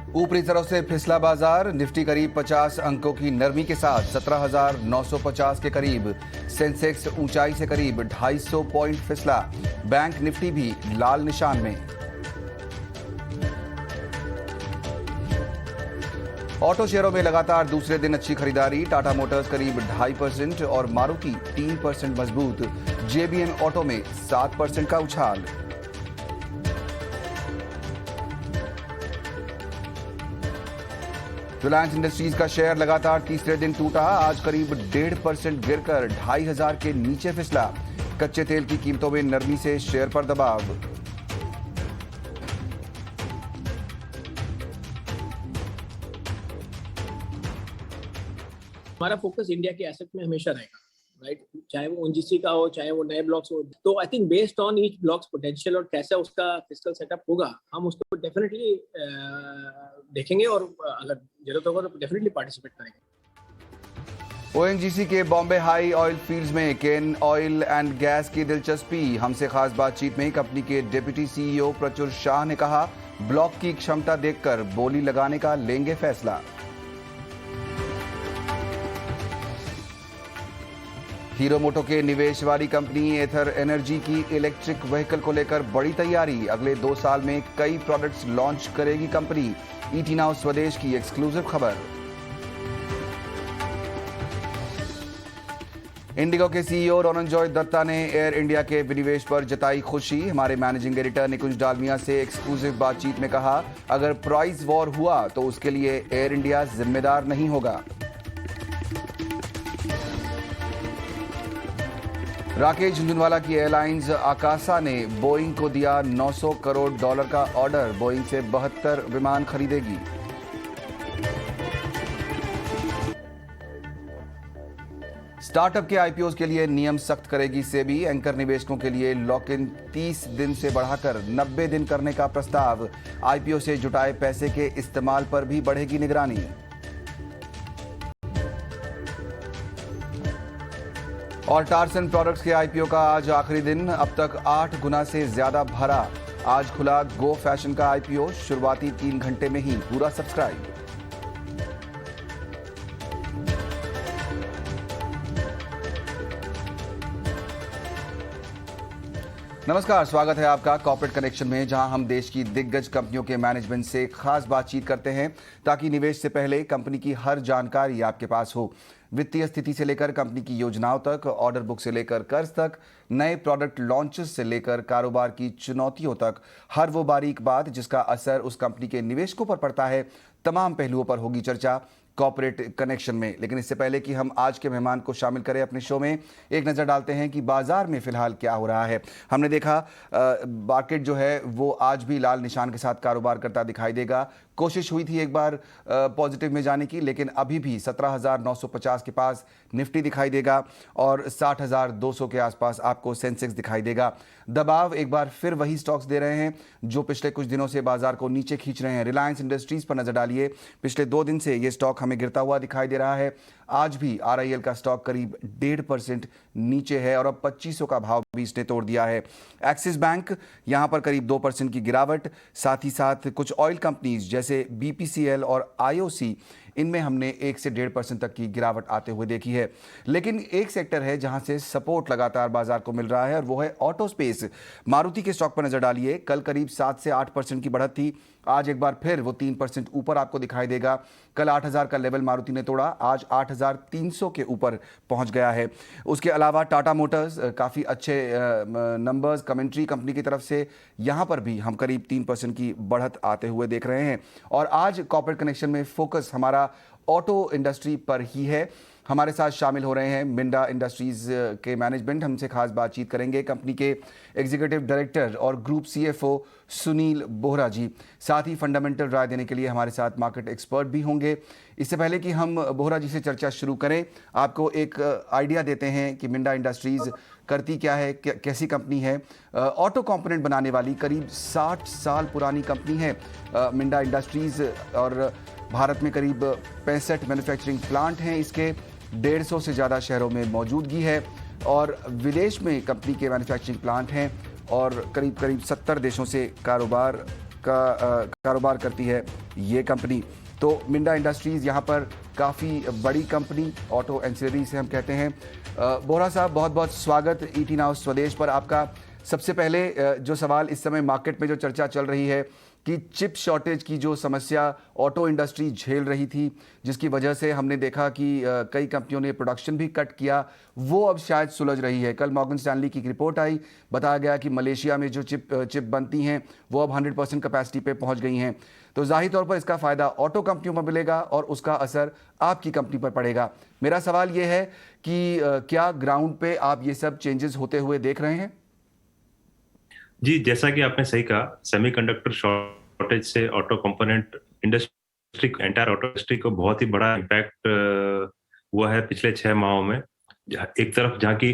ऊपरी तरफ से फिसला बाजार, निफ्टी करीब 50 अंकों की नरमी के साथ 17,950 के करीब। सेंसेक्स ऊंचाई से करीब 250 पॉइंट फिसला। बैंक निफ्टी भी लाल निशान में। ऑटो शेयरों में लगातार दूसरे दिन अच्छी खरीदारी। टाटा मोटर्स करीब 2.5% और मारुति 3% मजबूत। जेबीएम ऑटो में 7% का उछाल। रिलायंस इंडस्ट्रीज का शेयर लगातार तीसरे दिन टूटा। आज करीब 1.5% गिरकर 2,500 के नीचे फिसला। कच्चे तेल की कीमतों में नरमी से शेयर पर दबाव। हमारा फोकस इंडिया के एसेट में हमेशा रहेगा, राइट? चाहे वो ओएनजीसी का हो, चाहे वो नए ब्लॉक्स हो। तो I think based on each blocks potential और कैसा उसका फिस्कल सेटअप होगा, हम उसको डेफिनेटली देखेंगे और अगर जरूरत होगा तो डेफिनेटली पार्टिसिपेट करेंगे। ओएनजीसी के बॉम्बे हाई ऑयल फील्ड्स में केन ऑयल एंड गैस की दिलचस्पी। हमसे खास बातचीत में कंपनी के डिप्टी सीईओ प्रचुर शाह ने कहा, ब्लॉक की क्षमता देखकर बोली लगाने का लेंगे फैसला। हीरो मोटो के निवेश वाली कंपनी एथर एनर्जी की इलेक्ट्रिक व्हीकल को लेकर बड़ी तैयारी। अगले 2 साल में कई प्रोडक्ट्स लॉन्च करेगी कंपनी। ईटी नाउ स्वदेश की एक्सक्लूसिव खबर। इंडिगो के सीईओ रॉननजॉय दत्ता ने एयर इंडिया के विनिवेश पर जताई खुशी। हमारे मैनेजिंग एडिटर निकुंज डालमिया से एक्सक्लूसिव बातचीत में कहा, अगर प्राइस वॉर हुआ तो उसके लिए एयर इंडिया जिम्मेदार नहीं होगा। राकेश झुंझुनवाला की एयरलाइंस आकाशा ने बोइंग को दिया $900 करोड़ का ऑर्डर। बोइंग से 72 विमान खरीदेगी। स्टार्टअप के आईपीओ के लिए नियम सख्त करेगी सेबी। एंकर निवेशकों के लिए लॉक इन 30 दिन से बढ़ाकर 90 दिन करने का प्रस्ताव। आईपीओ से जुटाए पैसे के इस्तेमाल पर भी बढ़ेगी निगरानी। और टार्सन प्रोडक्ट्स के आईपीओ का आज आखिरी दिन। अब तक 8 गुना से ज्यादा भरा। आज खुला गो फैशन का आईपीओ। शुरुआती 3 घंटे में ही पूरा सब्सक्राइब। नमस्कार, स्वागत है आपका कॉर्पोरेट कनेक्शन में, जहां हम देश की दिग्गज कंपनियों के मैनेजमेंट से खास बातचीत करते हैं ताकि निवेश से पहले कंपनी की हर जानकारी आपके पास हो। वित्तीय स्थिति से लेकर कंपनी की योजनाओं तक, ऑर्डर बुक से लेकर कर्ज तक, नए प्रोडक्ट लॉन्चेस से लेकर कारोबार की चुनौतियों तक, हर वो बारीक बात जिसका असर उस कंपनी के निवेशकों पर पड़ता है, तमाम पहलुओं पर होगी चर्चा कॉर्पोरेट कनेक्शन में। लेकिन इससे पहले कि हम आज के मेहमान को शामिल करें अपने शो में, एक नज़र डालते हैं कि बाजार में फिलहाल क्या हो रहा है। हमने देखा मार्केट जो है वो आज भी लाल निशान के साथ कारोबार करता दिखाई देगा। कोशिश हुई थी एक बार पॉजिटिव में जाने की, लेकिन अभी भी 17,950 के पास निफ्टी दिखाई देगा और 60,200 के आसपास आपको सेंसेक्स दिखाई देगा। दबाव एक बार फिर वही स्टॉक्स दे रहे हैं जो पिछले कुछ दिनों से बाजार को नीचे खींच रहे हैं। रिलायंस इंडस्ट्रीज पर नजर डालिए, पिछले 2 दिन से ये स्टॉक हमें गिरता हुआ दिखाई दे रहा है। आज भी आरआईएल का स्टॉक करीब 1.5% नीचे है और अब 2500 का भाव भी इसने तोड़ दिया है। एक्सिस बैंक यहां पर करीब 2% की गिरावट। साथ ही साथ कुछ ऑयल कंपनीज जैसे बीपीसीएल और आईओसी, इनमें हमने 1 से 1.5% तक की गिरावट आते हुए देखी है। लेकिन एक सेक्टर है जहां से सपोर्ट लगातार बाजार को मिल रहा है और वो है ऑटो स्पेस। मारुति के स्टॉक पर नजर डालिए, कल करीब 7 से 8% की बढ़त थी। आज एक बार फिर वो 3% ऊपर आपको दिखाई देगा। कल 8,000 का लेवल मारुति ने तोड़ा, आज 8,300 के ऊपर पहुंच गया है। उसके अलावा टाटा मोटर्स काफ़ी अच्छे नंबर्स कमेंट्री कंपनी की तरफ से, यहां पर भी हम करीब 3% की बढ़त आते हुए देख रहे हैं। और आज कॉर्पोरेट कनेक्शन में फोकस हमारा ऑटो इंडस्ट्री पर ही है। हमारे साथ शामिल हो रहे हैं मिंडा इंडस्ट्रीज के मैनेजमेंट। हमसे खास बातचीत करेंगे कंपनी के एग्जीक्यूटिव डायरेक्टर और ग्रुप सीएफओ सुनील बोहरा जी। साथ ही फंडामेंटल राय देने के लिए हमारे साथ मार्केट एक्सपर्ट भी होंगे। इससे पहले कि हम बोहरा जी से चर्चा शुरू करें, आपको एक आइडिया देते हैं कि मिंडा इंडस्ट्रीज करती क्या है, कैसी कंपनी है। ऑटो कंपोनेंट बनाने वाली करीब 60 साल पुरानी कंपनी है मिंडा इंडस्ट्रीज और भारत में करीब 65 मैन्युफैक्चरिंग प्लांट हैं इसके। 150 से ज़्यादा शहरों में मौजूदगी है और विदेश में कंपनी के मैन्युफैक्चरिंग प्लांट हैं और करीब 70 देशों से कारोबार का कारोबार करती है ये कंपनी। तो मिंडा इंडस्ट्रीज़ यहाँ पर काफ़ी बड़ी कंपनी, ऑटो एंसिलरी से हम कहते हैं। बोहरा साहब, बहुत बहुत स्वागत ईटी नाउ स्वदेश पर आपका। सबसे पहले जो सवाल इस समय मार्केट में जो चर्चा चल रही है कि चिप शॉर्टेज की जो समस्या ऑटो इंडस्ट्री झेल रही थी, जिसकी वजह से हमने देखा कि कई कंपनियों ने प्रोडक्शन भी कट किया, वो अब शायद सुलझ रही है। कल मॉर्गन स्टैनली की एक रिपोर्ट आई, बताया गया कि मलेशिया में जो चिप बनती हैं वो अब 100% कैपेसिटी पे पहुंच गई हैं। तो जाहिर तौर पर इसका फ़ायदा ऑटो कंपनियों पर मिलेगा और उसका असर आपकी कंपनी पर पड़ेगा। मेरा सवाल ये है कि क्या ग्राउंड पे आप ये सब चेंजेस होते हुए देख रहे हैं? जी, जैसा कि आपने सही कहा, सेमीकंडक्टर शॉर्टेज से auto component industry, entire auto industry को बहुत ही बड़ा इम्पैक्ट हुआ है पिछले 6 माहों में। एक तरफ जहाँ की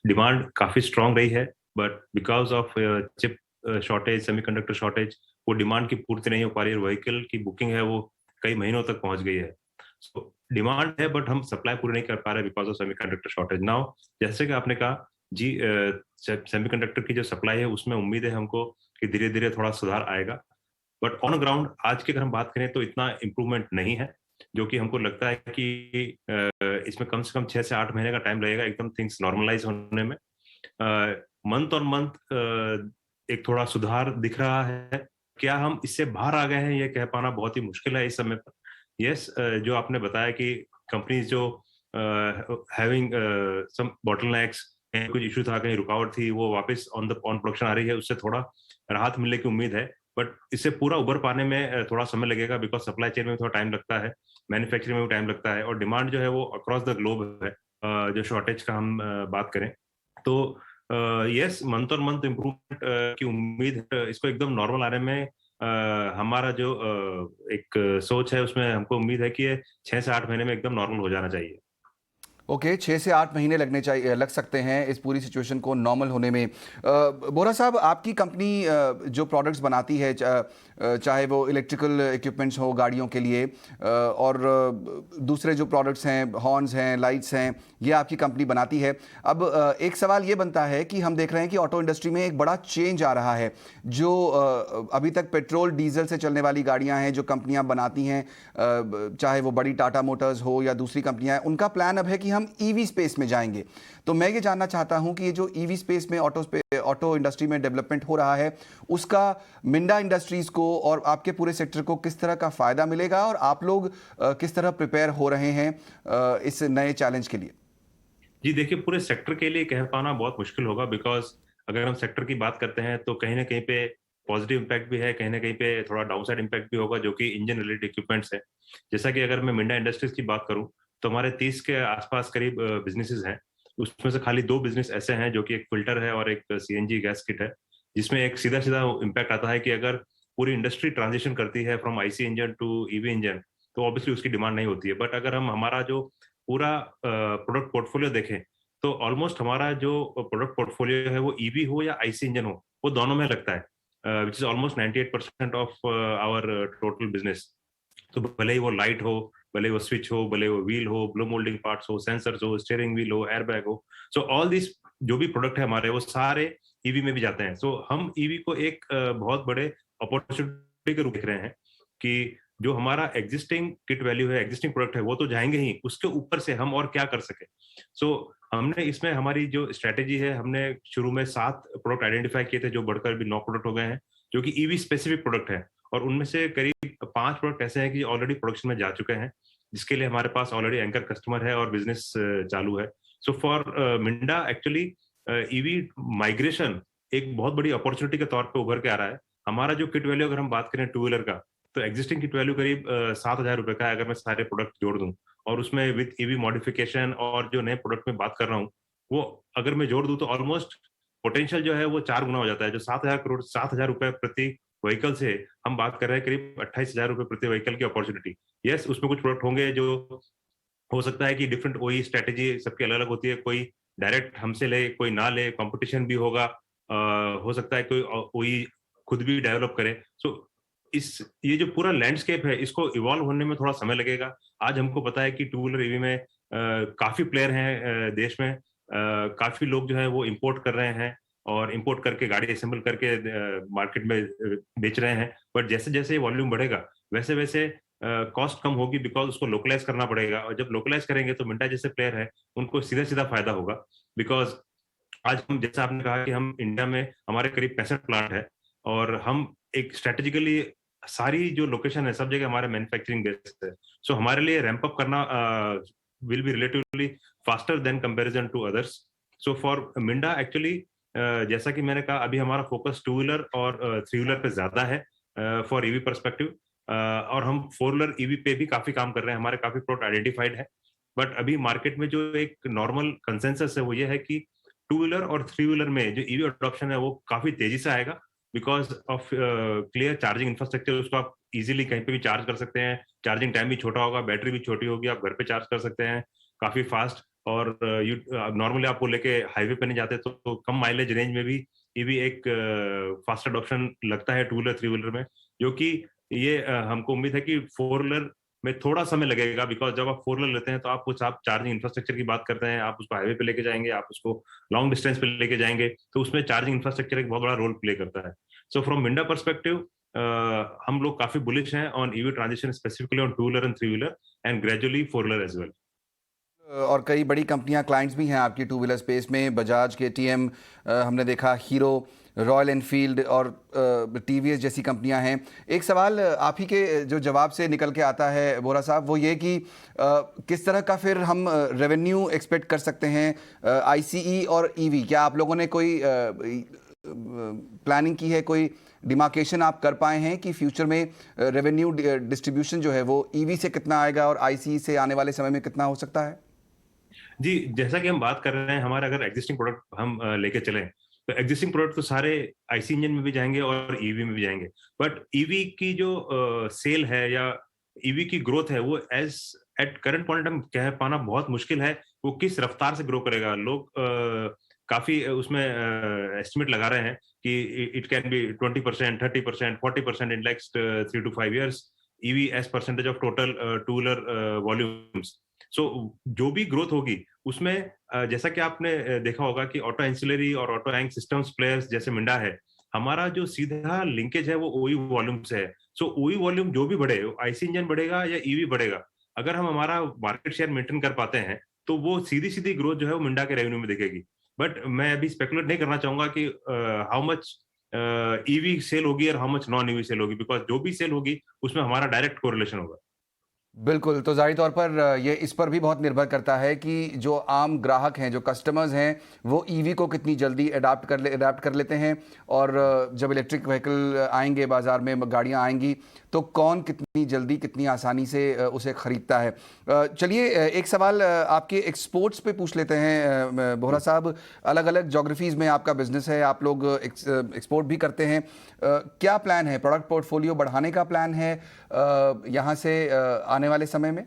डिमांड काफी स्ट्रांग रही है, but because of chip shortage, semiconductor shortage, वो डिमांड की पूर्ति नहीं हो पा रही है। व्हीकल की बुकिंग है वो कई महीनों तक पहुंच गई है। सो डिमांड है बट हम सप्लाई पूरी नहीं कर पा रहे because of semiconductor shortage. Now जैसे कि आपने कहा जी, सेमीकंडक्टर की जो सप्लाई है उसमें उम्मीद है हमको कि धीरे धीरे थोड़ा सुधार आएगा, बट ऑन ग्राउंड आज की अगर हम बात करें तो इतना इम्प्रूवमेंट नहीं है, जो कि हमको लगता है कि इसमें कम से कम 6 से 8 महीने का टाइम लगेगा एकदम थिंग्स नॉर्मलाइज होने में। मंथ ऑन मंथ एक थोड़ा सुधार दिख रहा है। क्या हम इससे बाहर आ गए हैं ये कह पाना बहुत ही मुश्किल है इस समय पर। यस, जो आपने बताया कि कंपनीज जो हैविंग सम बॉटलनेक्स, कुछ इशू था, कहीं रुकावट थी, वो वापस ऑन प्रोडक्शन आ रही है, उससे थोड़ा राहत मिलने की उम्मीद है। बट इससे पूरा उबर पाने में थोड़ा समय लगेगा बिकॉज सप्लाई चेन में थोड़ा टाइम लगता है, मैन्युफैक्चरिंग में भी टाइम लगता है, और डिमांड जो है वो अक्रॉस द ग्लोब है। जो शॉर्टेज का हम बात करें तो yes, month on month improvement की उम्मीद है। इसको एकदम नॉर्मल आने में हमारा जो एक सोच है उसमें हमको उम्मीद है कि ये 6 से 8 महीने में एकदम नॉर्मल हो जाना चाहिए। ओके, 6 से 8 महीने लग सकते हैं इस पूरी सिचुएशन को नॉर्मल होने में। बोरा साहब, आपकी कंपनी जो प्रोडक्ट्स बनाती है, चाहे वो इलेक्ट्रिकल इक्विपमेंट्स हो गाड़ियों के लिए, और दूसरे जो प्रोडक्ट्स हैं, हॉर्न्स हैं, लाइट्स हैं, ये आपकी कंपनी बनाती है। अब एक सवाल ये बनता है कि हम देख रहे हैं कि ऑटो इंडस्ट्री में एक बड़ा चेंज आ रहा है। जो अभी तक पेट्रोल डीजल से चलने वाली गाड़ियां हैं जो कंपनियां बनाती हैं, चाहे वो बड़ी टाटा मोटर्स हो या दूसरी कंपनियां, उनका प्लान अब है कि हम ईवी स्पेस में जाएंगे। तो मैं ये जानना चाहता हूं कि ये जो ईवी स्पेस में ऑटो इंडस्ट्री में डेवलपमेंट हो रहा है, उसका मिंडा इंडस्ट्रीज को और आपके पूरे सेक्टर को किस तरह का फायदा मिलेगा, और आप लोग किस तरह प्रिपेयर हो रहे हैं इस नए चैलेंज के लिए? जी देखिए, पूरे सेक्टर के लिए कह पाना बहुत मुश्किल होगा बिकॉज अगर हम सेक्टर की बात करते हैं तो कहीं ना कहीं पे पॉजिटिव इम्पैक्ट भी है, कहीं ना कहीं पे थोड़ा डाउनसाइड इम्पैक्ट भी होगा, जो कि इंजन रिलेटेड इक्विपमेंट्स है। जैसा कि अगर मैं मिंडा इंडस्ट्रीज की बात करूं तो हमारे 30 के आसपास करीब बिजनेसेस हैं। उसमें से खाली 2 बिजनेस ऐसे हैं जो कि एक फिल्टर है और एक सीएनजी गैस किट है, जिसमें एक सीधा सीधा इम्पैक्ट आता है कि अगर पूरी इंडस्ट्री ट्रांजिशन करती है from IC engine to EV engine तो ऑब्वियसली उसकी डिमांड नहीं होती है। बट अगर हम हमारा जो पूरा प्रोडक्ट पोर्टफोलियो देखें तो ऑलमोस्ट हमारा जो प्रोडक्ट पोर्टफोलियो है वो ईवी हो या आईसी इंजन हो, वो दोनों में लगता है, which is almost 98% of our total business. तो भले ही वो लाइट हो, भले ही वो स्विच हो, भले वो व्हील हो, ब्लो मोल्डिंग पार्ट्स हो, सेंसर्स हो, स्टीयरिंग व्हील हो, एयरबैग हो, सो ऑल दिस जो भी प्रोडक्ट है हमारे वो सारे ईवी में भी जाते हैं। सो हम ईवी को एक बहुत बड़े अपॉर्चुनिटी के रूप देख रहे हैं कि जो हमारा एग्जिस्टिंग किट वैल्यू है, एग्जिस्टिंग प्रोडक्ट है, वो तो जाएंगे ही, उसके ऊपर से हम और क्या कर सके। सो हमने इसमें हमारी जो स्ट्रेटेजी है, हमने शुरू में 7 प्रोडक्ट आइडेंटिफाई किए थे जो बढ़कर भी 9 प्रोडक्ट हो गए हैं, जो कि ईवी स्पेसिफिक प्रोडक्ट है, और उनमें से करीब 5 प्रोडक्ट ऐसे हैं कि ऑलरेडी प्रोडक्शन में जा चुके हैं, जिसके लिए हमारे पास ऑलरेडी एंकर कस्टमर है और बिजनेस चालू है। सो for Minda actually EV migration एक बहुत बड़ी अपॉर्चुनिटी के तौर पे उभर के आ रहा है। हमारा जो किट वैल्यू अगर हम बात करें टू व्हीलर का, तो एग्जिस्टिंग किट वैल्यू करीब 7,000 रुपए का है अगर मैं सारे प्रोडक्ट जोड़ दूं, और उसमें विद ईवी मॉडिफिकेशन और जो नए प्रोडक्ट में बात कर रहा हूँ वो अगर मैं जोड़ दूं तो ऑलमोस्ट पोटेंशियल जो है वो 4 गुना हो जाता है। जो 7,000 रुपए प्रति व्हीकल से हम बात कर रहे हैं करीब 28,000 रुपए प्रति व्हीकल की अपॉर्चुनिटी। यस, उसमें कुछ प्रोडक्ट होंगे जो हो सकता है कि डिफरेंट ओई स्ट्रेटेजी सबकी अलग अलग होती है, कोई डायरेक्ट हमसे ले, कोई ना ले, कंपटीशन भी होगा, हो सकता है कोई ओई खुद भी डेवलप करे। सो इस ये जो पूरा लैंडस्केप है इसको इवॉल्व होने में थोड़ा समय लगेगा। आज हमको पता है कि टू व्हीलर ईवी में काफी प्लेयर हैं देश में, काफी लोग जो है वो इंपोर्ट कर रहे हैं, और इंपोर्ट करके गाड़ी असेंबल करके मार्केट में बेच रहे हैं। बट जैसे जैसे ये वॉल्यूम बढ़ेगा वैसे वैसे कॉस्ट कम होगी, बिकॉज उसको लोकलाइज करना पड़ेगा, और जब लोकलाइज करेंगे तो मिंटा जैसे प्लेयर है उनको सीधा सीधा फायदा होगा। बिकॉज आज हम, जैसा आपने कहा कि हम इंडिया में हमारे करीब 65 प्लांट है, और हम एक स्ट्रेटेजिकली सारी जो लोकेशन है सब जगह हमारे मैन्युफैक्चरिंग बेस है। सो हमारे लिए रैंप अप करना will be relatively faster than comparison to others. So for Minda actually जैसा कि मैंने कहा, अभी हमारा फोकस टू व्हीलर और थ्री व्हीलर पे ज्यादा है फॉर ईवी परस्पेक्टिव, और हम फोर व्हीलर ईवी पे भी काफी काम कर रहे हैं, हमारे काफी प्रोडक्ट आइडेंटिफाइड है। बट अभी मार्केट में जो एक नॉर्मल कंसेंसस है वो ये है कि टू व्हीलर और थ्री व्हीलर में जो ईवी अडॉप्शन है वो काफी तेजी से आएगा, because of clear charging infrastructure. उसको आप इजीली कहीं पे भी चार्ज कर सकते हैं, चार्जिंग टाइम भी छोटा होगा, बैटरी भी छोटी होगी, आप घर पे चार्ज कर सकते हैं काफी फास्ट। और नॉर्मली आपको लेके हाईवे पे नहीं जाते तो कम माइलेज रेंज में भी ईवी एक फास्ट अडॉप्शन लगता है टू व्हीलर थ्री व्हीलर में, जो कि ये हमको उम्मीद है कि फोर व्हीलर में थोड़ा समय लगेगा। बिकॉज जब आप फोर व्हीलर लेते हैं तो आप चार्जिंग इंफ्रास्ट्रक्चर की बात करते हैं, आप उसको हाईवे पे लेके जाएंगे, आप उसको लॉन्ग डिस्टेंस पे लेके जाएंगे, तो उसमें चार्जिंग इंफ्रास्ट्रक्चर एक बहुत बड़ा रोल प्ले करता है। सो फ्रॉम मिंडा परस्पेक्टिव हम लोग काफी बुलिश हैं on EV transition, specifically on two wheeler and three wheeler and gradually four wheeler as well. और कई बड़ी कंपनियां क्लाइंट्स भी हैं आपकी टू व्हीलर स्पेस में, बजाज, केटीएम, हमने देखा हीरो, रॉयल एनफील्ड और टीवीएस जैसी कंपनियां हैं। एक सवाल आप ही के जो जवाब से निकल के आता है बोरा साहब, वो ये कि किस तरह का फिर हम रेवेन्यू एक्सपेक्ट कर सकते हैं आईसीई और ईवी? क्या आप लोगों ने कोई प्लानिंग की है, कोई डिमार्केशन आप कर पाए हैं कि फ्यूचर में रेवेन्यू डिस्ट्रीब्यूशन जो है वो ईवी से कितना आएगा और आईसीई से आने वाले समय में कितना हो सकता है? जी, जैसा कि हम बात कर रहे हैं, हमारे अगर एग्जिस्टिंग प्रोडक्ट हम लेके चलें तो एग्जिस्टिंग प्रोडक्ट तो सारे आईसी इंजन में भी जाएंगे और ईवी में भी जाएंगे। बट ईवी की जो सेल है या ईवी की ग्रोथ है वो एज एट करंट पॉइंट हम कह पाना बहुत मुश्किल है, वो किस रफ्तार से ग्रो करेगा। लोग काफी उसमें एस्टिमेट लगा रहे हैं कि it can be 20%, 30%, 40% in next 3 to 5 years EV as percentage of total two wheeler volumes. So जो भी ग्रोथ होगी उसमें जैसा कि आपने देखा होगा कि ऑटो एंसिलरी और ऑटो एंक सिस्टम्स प्लेयर्स जैसे मिंडा है, हमारा जो सीधा लिंकेज है वो ओई वॉल्यूम से है। सो ओई वॉल्यूम जो भी बढ़े, आईसी इंजन बढ़ेगा या ईवी बढ़ेगा, अगर हम हमारा मार्केट शेयर मेंटेन कर पाते हैं तो वो सीधी सीधी ग्रोथ जो है वो मिंडा के रेवेन्यू में दिखेगी। बट मैं अभी स्पेकुलेट नहीं करना चाहूंगा कि हाउ मच ईवी सेल होगी और how much non EV sale होगी, बिकॉज जो भी सेल होगी उसमें हमारा डायरेक्ट कोरिलेशन होगा। बिल्कुल, तो ज़ाहिर तौर पर ये इस पर भी बहुत निर्भर करता है कि जो आम ग्राहक हैं, जो कस्टमर्स हैं, वो ईवी को कितनी जल्दी अडाप्ट कर लेते हैं, और जब इलेक्ट्रिक व्हीकल आएंगे बाज़ार में, गाड़ियां आएंगी, तो कौन कितनी जल्दी, कितनी आसानी से उसे ख़रीदता है। चलिए एक सवाल आपके एक्सपोर्ट्स पे पूछ लेते हैं बोहरा साहब। अलग अलग जोग्राफीज़ में आपका बिजनेस है, आप लोग एक्सपोर्ट भी करते हैं। क्या प्लान है? प्रोडक्ट पोर्टफोलियो बढ़ाने का प्लान है यहाँ से आने वाले समय में?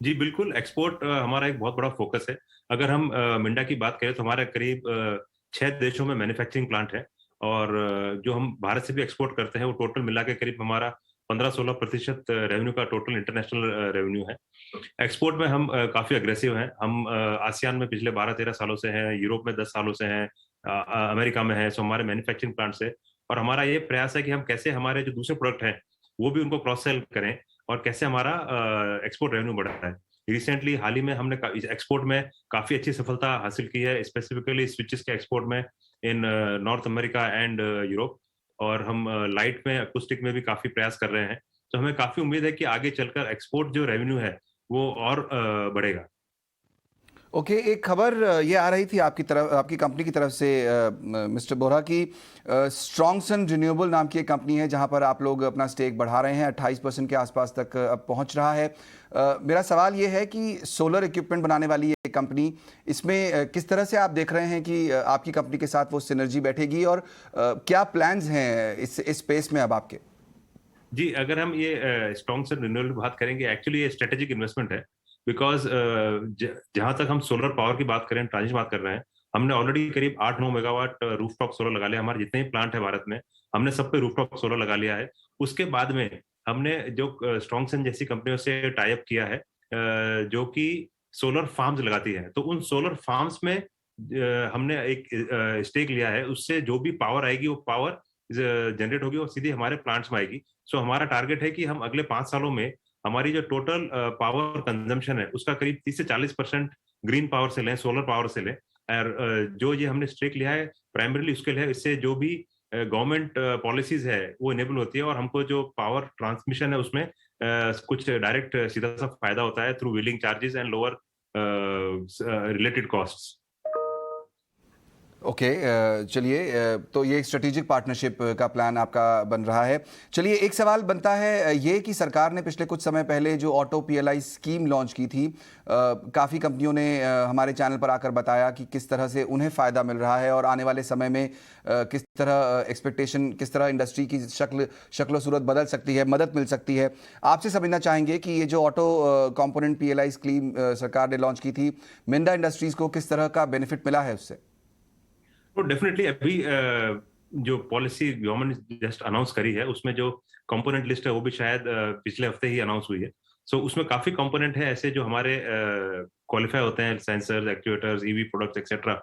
जी बिल्कुल, एक्सपोर्ट हमारा एक बहुत बड़ा फोकस है। अगर हम मिंडा की बात करें तो हमारे करीब 6 देशों में मैन्युफैक्चरिंग प्लांट है, और जो हम भारत से भी एक्सपोर्ट करते हैं वो टोटल मिला के करीब हमारा 15-16% रेवेन्यू का टोटल इंटरनेशनल रेवेन्यू है। एक्सपोर्ट में हम काफी अग्रेसिव हैं। हम आसियान में पिछले 12-13 सालों से हैं, यूरोप में 10 सालों से हैं, अमेरिका में है। सो हमारे मैन्युफैक्चरिंग प्लांट से, और हमारा ये प्रयास है कि हम कैसे हमारे जो दूसरे प्रोडक्ट हैं वो भी उनको क्रॉस सेल करें और कैसे हमारा एक्सपोर्ट रेवेन्यूबढ़ता है। रिसेंटली हाल ही में हमने एक्सपोर्ट में काफी अच्छी सफलता हासिल की है, स्पेसिफिकली स्विचेस के एक्सपोर्ट में इन नॉर्थ अमेरिका एंड यूरोप, और हम लाइट में, अकूस्टिक में भी काफी प्रयास कर रहे हैं। तो हमें काफी उम्मीद है कि आगे चलकर एक्सपोर्ट जो रेवेन्यू है वो और बढ़ेगा। ओके, एक खबर ये आ रही थी आपकी तरफ, आपकी कंपनी की तरफ से मिस्टर बोरा की, स्ट्रॉन्गसन रिन्यूएबल नाम की एक कंपनी है जहां पर आप लोग अपना स्टेक बढ़ा रहे हैं, 28% के आसपास तक अब पहुंच रहा है। मेरा सवाल ये है कि सोलर इक्विपमेंट बनाने वाली ये कंपनी, इसमें किस तरह से आप देख रहे हैं कि आपकी कंपनी के साथ वो सिनर्जी बैठेगी, और क्या प्लान्स हैं इस स्पेस में अब आपके? जी, अगर हम ये स्ट्रॉन्गसन रिन्यूएबल की बात करेंगे, एक्चुअली ये स्ट्रेटेजिक इन्वेस्टमेंट है। बिकॉज जहां तक हम सोलर पावर की बात करें, ट्रांजिशन बात कर रहे हैं, हमने ऑलरेडी करीब 8-9 मेगावाट रूफटॉप सोलर लगा लिया। हमारे जितने भी प्लांट है भारत में, हमने सब पे रूफटॉप सोलर लगा लिया है। उसके बाद में हमने जो स्ट्रॉन्गसन जैसी कंपनियों से टाई अप किया है, जो कि सोलर फार्म्स लगाती है। तो उन सोलर फार्म्स में हमने एक स्टेक लिया है, उससे जो भी पावर आएगी वो पावर जनरेट होगी और सीधी हमारे प्लांट्स में आएगी। सो हमारा टारगेट है कि हम अगले 5 सालों में हमारी जो टोटल पावर कंजम्पशन है उसका करीब 30 से 40% ग्रीन पावर से लें, सोलर पावर से लें। और जो ये हमने स्टेक लिया है प्राइमरीली उसके लिए, इससे जो भी गवर्नमेंट पॉलिसीज है वो इनेबल होती है और हमको जो पावर ट्रांसमिशन है उसमें कुछ डायरेक्ट सीधा सा फायदा होता है through wheeling charges and lower related costs. Okay, चलिए, तो ये एक स्ट्रेटेजिक पार्टनरशिप का प्लान आपका बन रहा है। चलिए, एक सवाल बनता है ये कि सरकार ने पिछले कुछ समय पहले जो ऑटो पीएलआई स्कीम लॉन्च की थी, काफ़ी कंपनियों ने हमारे चैनल पर आकर बताया कि किस तरह से उन्हें फ़ायदा मिल रहा है और आने वाले समय में किस तरह एक्सपेक्टेशन, किस तरह इंडस्ट्री की शक्ल सूरत बदल सकती है, मदद मिल सकती है। आपसे समझना चाहेंगे कि ये जो ऑटो कंपोनेंट पीएलआई स्कीम सरकार ने लॉन्च की थी, मिंडा इंडस्ट्रीज़ को किस तरह का बेनिफिट मिला है उससे? तो डेफिनेटली अभी जो पॉलिसी गवर्नमेंट जस्ट अनाउंस करी है उसमें जो कंपोनेंट लिस्ट है वो भी शायद पिछले हफ्ते ही अनाउंस हुई है। सो उसमें काफी कंपोनेंट है ऐसे जो हमारे क्वालिफाई होते हैं, sensors, actuators, EV products etcetera.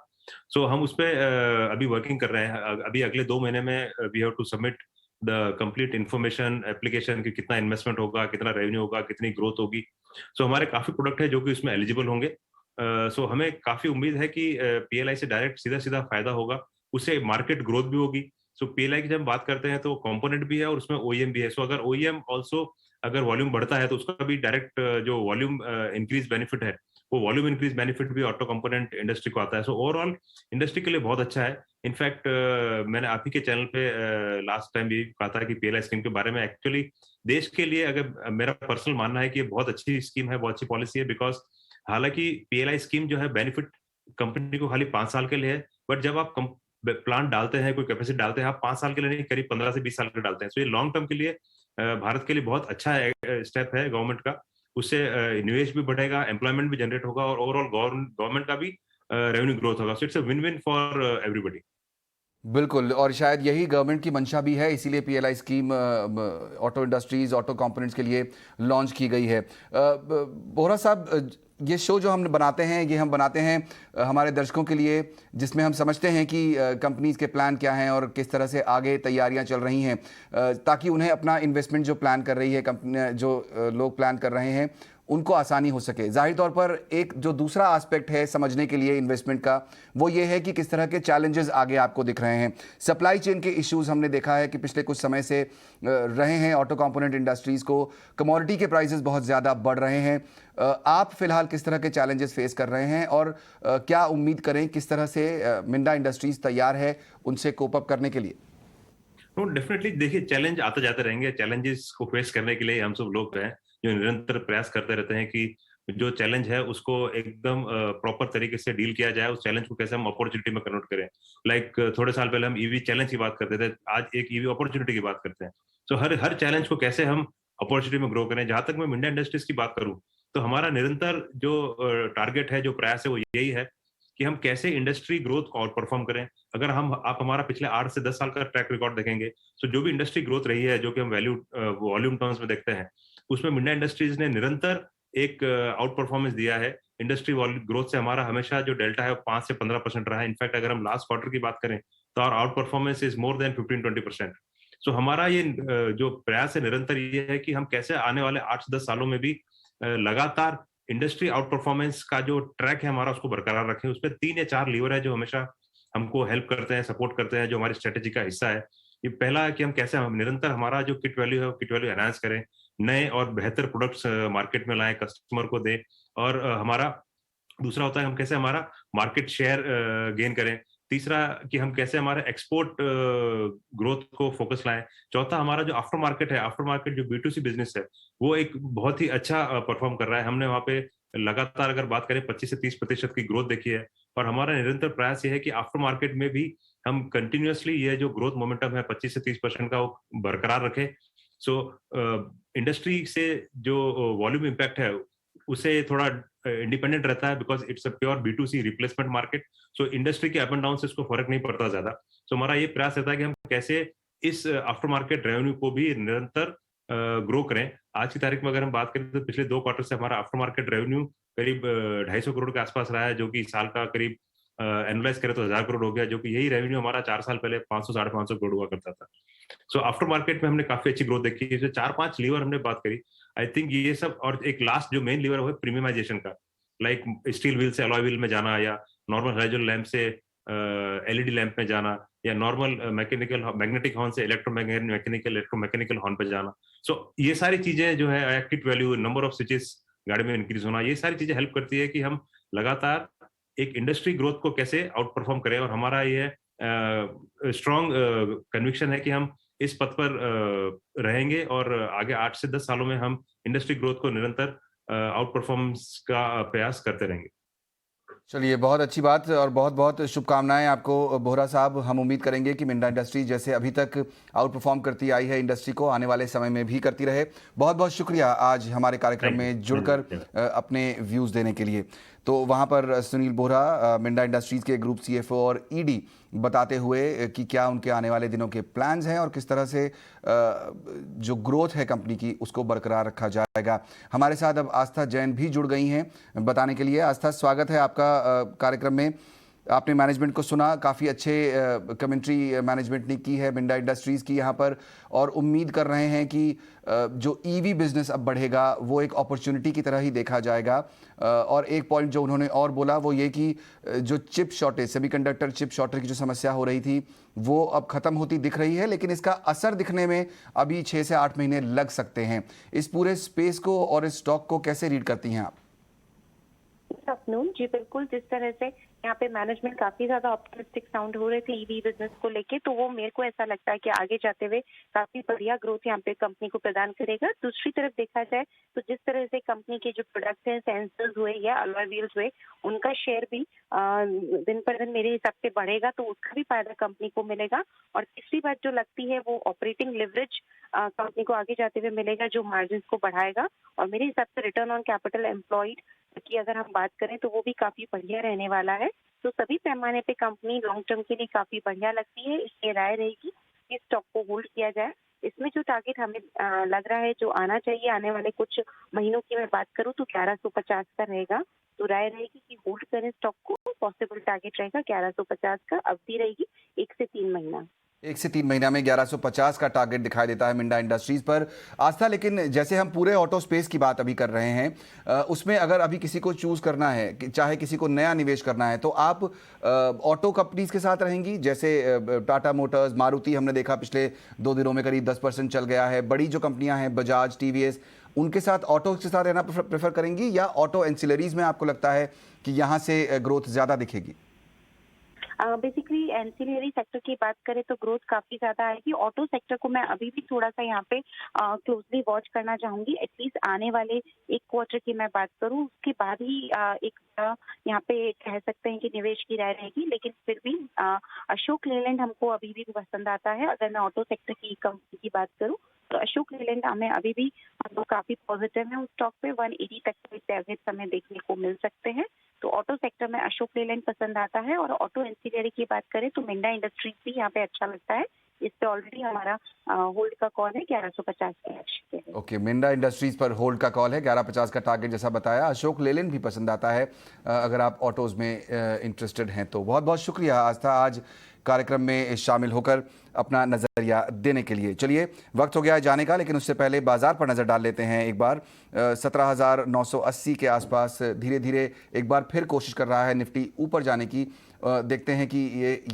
So हम उस पर अभी वर्किंग कर रहे हैं। अभी अगले 2 महीने में we have to submit the complete information application कि कितना इन्वेस्टमेंट होगा, कितना रेवेन्यू होगा, कितनी ग्रोथ होगी। सो हमारे काफी प्रोडक्ट है जो कि उसमें एलिजिबल होंगे। सो हमें काफी उम्मीद है कि पीएलआई से डायरेक्ट सीधा सीधा फायदा होगा, उससे मार्केट ग्रोथ भी होगी। सो पीएलआई की जब बात करते हैं तो कंपोनेंट भी है और उसमें ओईएम भी है। सो अगर ओईएम ऑल्सो अगर वॉल्यूम बढ़ता है तो उसका भी डायरेक्ट जो वॉल्यूम इंक्रीज बेनिफिट है वो वॉल्यूम इंक्रीज बेनिफिट भी ऑटो कंपोनेंट इंडस्ट्री को आता है। सो ओवरऑल इंडस्ट्री के लिए बहुत अच्छा है। इनफैक्ट मैंने आप ही के चैनल पे लास्ट टाइम भी कहा था कि पीएलआई स्कीम के बारे में। एक्चुअली देश के लिए अगर मेरा पर्सनल मानना है कि ये बहुत अच्छी स्कीम है, बहुत अच्छी पॉलिसी है। बिकॉज हालांकि पीएलआई स्कीम जो है बेनिफिट कंपनी को खाली 5 साल के लिए है, बट जब आप प्लांट डालते हैं, कोई कैपेसिटी डालते हैं, आप 5 साल के लिए नहीं, करीब 15 से 20 साल के डालते हैं। तो ये लॉन्ग टर्म के लिए भारत के लिए बहुत अच्छा स्टेप है गवर्नमेंट का। उससे निवेश भी बढ़ेगा, एम्प्लॉयमेंट भी जनरेट होगा और ओवरऑल गवर्नमेंट का भी रेवेन्यू ग्रोथ होगा। So it's a win win for everybody. बिल्कुल, और शायद यही गवर्नमेंट की मंशा भी है, इसीलिए PLI scheme auto industries, auto components के लिए लॉन्च की गई है। बोहरा साहब, ये शो जो हम बनाते हैं, ये हम बनाते हैं हमारे दर्शकों के लिए, जिसमें हम समझते हैं कि कंपनीज़ के प्लान क्या हैं और किस तरह से आगे तैयारियां चल रही हैं, ताकि उन्हें अपना इन्वेस्टमेंट जो प्लान कर रही है कंपनी, जो लोग प्लान कर रहे हैं, उनको आसानी हो सके। जाहिर तौर पर एक जो दूसरा एस्पेक्ट है समझने के लिए इन्वेस्टमेंट का, वो ये है कि किस तरह के चैलेंजेस आगे आपको दिख रहे हैं। सप्लाई चेन के इश्यूज हमने देखा है कि पिछले कुछ समय से रहे हैं ऑटो कंपोनेंट इंडस्ट्रीज़ को। कमोडिटी के प्राइसेस बहुत ज़्यादा बढ़ रहे हैं। आप फिलहाल किस तरह के चैलेंजेस फेस कर रहे हैं और क्या उम्मीद करें, किस तरह से मिंडा इंडस्ट्रीज़ तैयार है उनसे कोप अप करने के लिए? तो डेफिनेटली देखिए, चैलेंज आते जाते रहेंगे। चैलेंजेस को फेस करने के लिए हम सब लोग हैं जो निरंतर प्रयास करते रहते हैं कि जो चैलेंज है उसको एकदम प्रॉपर तरीके से डील किया जाए, उस चैलेंज को कैसे हम अपॉर्चुनिटी में कन्वर्ट करें। लाइक थोड़े साल पहले हम ईवी चैलेंज की बात करते थे, आज एक ईवी अपॉर्चुनिटी की बात करते हैं। तो हर हर चैलेंज को कैसे हम अपॉर्चुनिटी में ग्रो करें। जहां तक मैं मिंडा इंडस्ट्रीज की बात करूं तो हमारा निरंतर जो टारगेट है, जो प्रयास है, वो यही है कि हम कैसे इंडस्ट्री ग्रोथ को और परफॉर्म करें। अगर आप हमारा पिछले 8 से 10 साल का ट्रैक रिकॉर्ड देखेंगे तो जो भी इंडस्ट्री ग्रोथ रही है, जो कि हम वैल्यू वॉल्यूम टर्म्स में देखते हैं, उसमें मिंडा इंडस्ट्रीज ने निरंतर एक आउट परफॉर्मेंस दिया है। इंडस्ट्री ग्रोथ से हमारा हमेशा जो डेल्टा है वो 5 से 15% रहा है। इनफैक्ट अगर हम लास्ट क्वार्टर की बात करें तो out performance is more than 15-20%। सो हमारा ये जो प्रयास है निरंतर ये है कि हम कैसे आने वाले 8 से 10 सालों में भी लगातार इंडस्ट्री आउट परफॉर्मेंस का जो ट्रैक है हमारा उसको बरकरार रखें। उसमें 3 या 4 लीवर है जो हमेशा हमको हेल्प करते हैं, सपोर्ट करते हैं, जो हमारी स्ट्रेटेजी का हिस्सा है। ये पहला है कि हम कैसे हम निरंतर हमारा जो किट वैल्यू है वो किट वैल्यू एनहांस करें, नए और बेहतर प्रोडक्ट्स मार्केट में लाएं, कस्टमर को दें। और हमारा दूसरा होता है हम कैसे हमारा मार्केट शेयर गेन करें। तीसरा कि हम कैसे हमारे एक्सपोर्ट ग्रोथ को फोकस लाएं। चौथा हमारा जो आफ्टर मार्केट है, आफ्टर मार्केट जो B2C बिजनेस है, वो एक बहुत ही अच्छा परफॉर्म कर रहा है। हमने वहाँ पे लगातार अगर बात करें 25 से 30% की ग्रोथ देखी है। और हमारा निरंतर प्रयास ये है कि आफ्टर मार्केट में भी हम कंटिन्यूअसली ये जो ग्रोथ मोमेंटम है 25 से 30% का वो बरकरार रखें। सो इंडस्ट्री से जो वॉल्यूम इम्पैक्ट है उसे थोड़ा इंडिपेंडेंट रहता है, because it's a pure B2C replacement market. So industry के अप एंड डाउन से इसको फर्क नहीं पड़ता ज्यादा। सो हमारा ये प्रयास रहता है कि हम कैसे इस आफ्टर मार्केट रेवेन्यू को भी निरंतर ग्रो करें। आज की तारीख में अगर हम बात करें तो पिछले 2 क्वार्टर से हमारा आफ्टर मार्केट रेवेन्यू करीब 250 करोड़ के आसपास रहा है, जो कि साल का करीब एनालाइज करें तो 1000 करोड़ हो गया, जो कि यही रेवेन्यू हमारा 4 साल पहले 500 साढ़े 500 करोड़ हुआ करता था। सो आफ्टर मार्केट में हमने काफी अच्छी ग्रोथ देखी है। 4-5 लीवर हमने बात करी, आई थिंक ये सब। और एक लास्ट जो मेन लीवर है वो प्रीमियमाइजेशन का, लाइक स्टील व्हील से अलॉय व्हील में जाना, या नॉर्मल हैलोजन लैंप से एलईडी लैंप में जाना, या नॉर्मल मैकेनिकल मैग्नेटिक हॉर्न से इलेक्ट्रोमैकेनिकल हॉर्न पे जाना। सो ये सारी चीजें जो है, kit value, number of switches गाड़ी में इंक्रीज होना, ये सारी चीजें हेल्प करती है कि हम लगातार एक इंडस्ट्री ग्रोथ को कैसे आउट परफॉर्म करें। और हमारा ये स्ट्रॉन्ग कन्विक्शन है कि हम इस पथ पर रहेंगे, और आगे 8 से 10 सालों में हम इंडस्ट्री ग्रोथ को निरंतर आउट परफॉर्मेंस का प्रयास करते रहेंगे। चलिए, बहुत अच्छी बात और बहुत बहुत शुभकामनाएं आपको बोहरा साहब। हम उम्मीद करेंगे कि मिंडा इंडस्ट्री जैसे अभी तक आउट परफॉर्म करती आई है इंडस्ट्री को, आने वाले समय में भी करती रहे। बहुत बहुत शुक्रिया आज हमारे कार्यक्रम में जुड़कर अपने व्यूज़ देने के लिए। तो वहाँ पर सुनील बोहरा, मिंडा इंडस्ट्रीज़ के ग्रुप सीएफओ और ईडी, बताते हुए कि क्या उनके आने वाले दिनों के प्लान्स हैं और किस तरह से जो ग्रोथ है कंपनी की उसको बरकरार रखा जाएगा। हमारे साथ अब आस्था जैन भी जुड़ गई हैं बताने के लिए। आस्था, स्वागत है आपका कार्यक्रम में। आपने मैनेजमेंट को सुना, काफ़ी अच्छे कमेंट्री मैनेजमेंट ने की है मिंडा इंडस्ट्रीज़ की यहाँ पर, और उम्मीद कर रहे हैं कि जो ईवी बिजनेस अब बढ़ेगा वो एक अपॉर्चुनिटी की तरह ही देखा जाएगा। और एक पॉइंट जो उन्होंने और बोला वो ये कि जो chip shortage, semiconductor chip shortage की जो समस्या हो रही थी वो अब ख़त्म होती दिख रही है, लेकिन इसका असर दिखने में अभी 6 से 8 महीने लग सकते हैं। इस पूरे स्पेस को और इस स्टॉक को कैसे रीड करती हैं आप? जी बिल्कुल, जिस तरह से यहाँ पे मैनेजमेंट काफी ज्यादा ऑप्टिमिस्टिक साउंड हो रहे थे ईवी बिजनेस को लेके, तो वो मेरे को ऐसा लगता है कि आगे जाते हुए काफी बढ़िया ग्रोथ यहाँ पे कंपनी को प्रदान करेगा। दूसरी तरफ देखा जाए तो जिस तरह से कंपनी के जो प्रोडक्ट्स हैं, सेंसर्स हुए या अलॉय व्हील्स हुए, उनका शेयर भी दिन पर दिन मेरे हिसाब से बढ़ेगा, तो उसका भी फायदा कंपनी को मिलेगा। और तीसरी बात जो लगती है वो ऑपरेटिंग लिवरेज कंपनी को आगे जाते हुए मिलेगा, जो मार्जिन को बढ़ाएगा। और मेरे हिसाब से रिटर्न ऑन कैपिटल एम्प्लॉयड की अगर हम बात करें तो वो भी काफी बढ़िया रहने वाला है। तो सभी पैमाने पे कंपनी लॉन्ग टर्म के लिए काफी बढ़िया लगती है। इसलिए राय रहेगी कि स्टॉक को होल्ड किया जाए। इसमें जो टारगेट हमें लग रहा है जो आना चाहिए आने वाले कुछ महीनों की मैं बात करूं तो 1150 का रहेगा। तो राय रहेगी कि होल्ड करें स्टॉक को। पॉसिबल टारगेट रहेगा 1150 का। अवधि रहेगी 1 से 3 महीना। 1 से 3 महीना में 1150 का टारगेट दिखाई देता है मिंडा इंडस्ट्रीज पर। आस्था, लेकिन जैसे हम पूरे ऑटो स्पेस की बात अभी कर रहे हैं, उसमें अगर अभी किसी को चूज करना है, चाहे किसी को नया निवेश करना है, तो आप ऑटो कंपनीज के साथ रहेंगी? जैसे टाटा मोटर्स, मारुति, हमने देखा पिछले 2 दिनों में करीब 10% चल गया है। बड़ी जो कंपनियां हैं, बजाज, टीवीएस, उनके साथ, ऑटो के साथ रहना प्रेफर करेंगी, या ऑटो एंसिलरीज में आपको लगता है कि यहाँ से ग्रोथ ज्यादा दिखेगी? बेसिकली एंसिलरी सेक्टर की बात करें तो ग्रोथ काफी ज्यादा आएगी। ऑटो सेक्टर को मैं अभी भी थोड़ा सा यहाँ पे क्लोजली वॉच करना चाहूंगी। एटलीस्ट आने वाले 1 क्वार्टर की मैं बात करूँ, उसके बाद ही एक यहाँ पे कह सकते हैं कि निवेश की राय रहेगी। लेकिन फिर भी अशोक लेलैंड हमको अभी भी पसंद आता है। अगर मैं ऑटो सेक्टर की कंपनी की बात करूँ तो अशोक लेलैंड हमें अभी भी हमको काफी पॉजिटिव है। उस स्टॉक पे 180 तक के टारगेट हमें देखने को मिल सकते हैं। तो ऑटो सेक्टर में अशोक लेलैंड पसंद आता है। और ऑटो एंसिलरी की बात करें तो मिंडा इंडस्ट्रीज भी यहाँ पे अच्छा लगता है। इस पे ऑलरेडी हमारा होल्ड का कॉल है 1150 के लक्ष्य पे। ओके, मिंडा इंडस्ट्रीज पर होल्ड का कॉल है, 1150 का टारगेट जैसा बताया। अशोक लेलैंड भी पसंद आता है अगर आप ऑटोज में इंटरेस्टेड हैं तो। बहुत बहुत शुक्रिया आस्था, आज कार्यक्रम में शामिल होकर अपना नज़रिया देने के लिए। चलिए, वक्त हो गया है जाने का, लेकिन उससे पहले बाजार पर नज़र डाल लेते हैं एक बार। 17,980 के आसपास धीरे धीरे एक बार फिर कोशिश कर रहा है निफ्टी ऊपर जाने की। देखते हैं कि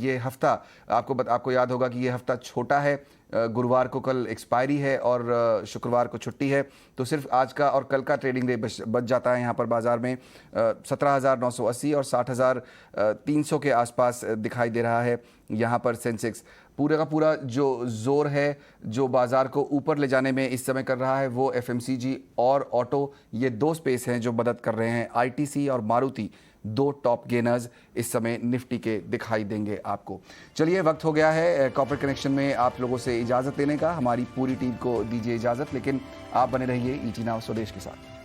ये हफ्ता, आपको याद होगा कि ये हफ्ता छोटा है। गुरुवार को कल एक्सपायरी है और शुक्रवार को छुट्टी है, तो सिर्फ आज का और कल का ट्रेडिंग डे बच जाता है यहाँ पर बाज़ार में। 17,980 और 60,300 के आसपास दिखाई दे रहा है यहाँ पर सेंसेक्स। पूरा का पूरा जो जोर है जो बाज़ार को ऊपर ले जाने में इस समय कर रहा है वो एफएमसीजी और ऑटो, ये 2 स्पेस हैं जो मदद कर रहे हैं। आईटीसी और मारुति 2 टॉप गेनर्स इस समय निफ्टी के दिखाई देंगे आपको। चलिए, वक्त हो गया है कॉर्पोरेट कनेक्शन में आप लोगों से इजाज़त लेने का। हमारी पूरी टीम को दीजिए इजाज़त, लेकिन आप बने रहिए ईटी नाउ स्वदेश के साथ।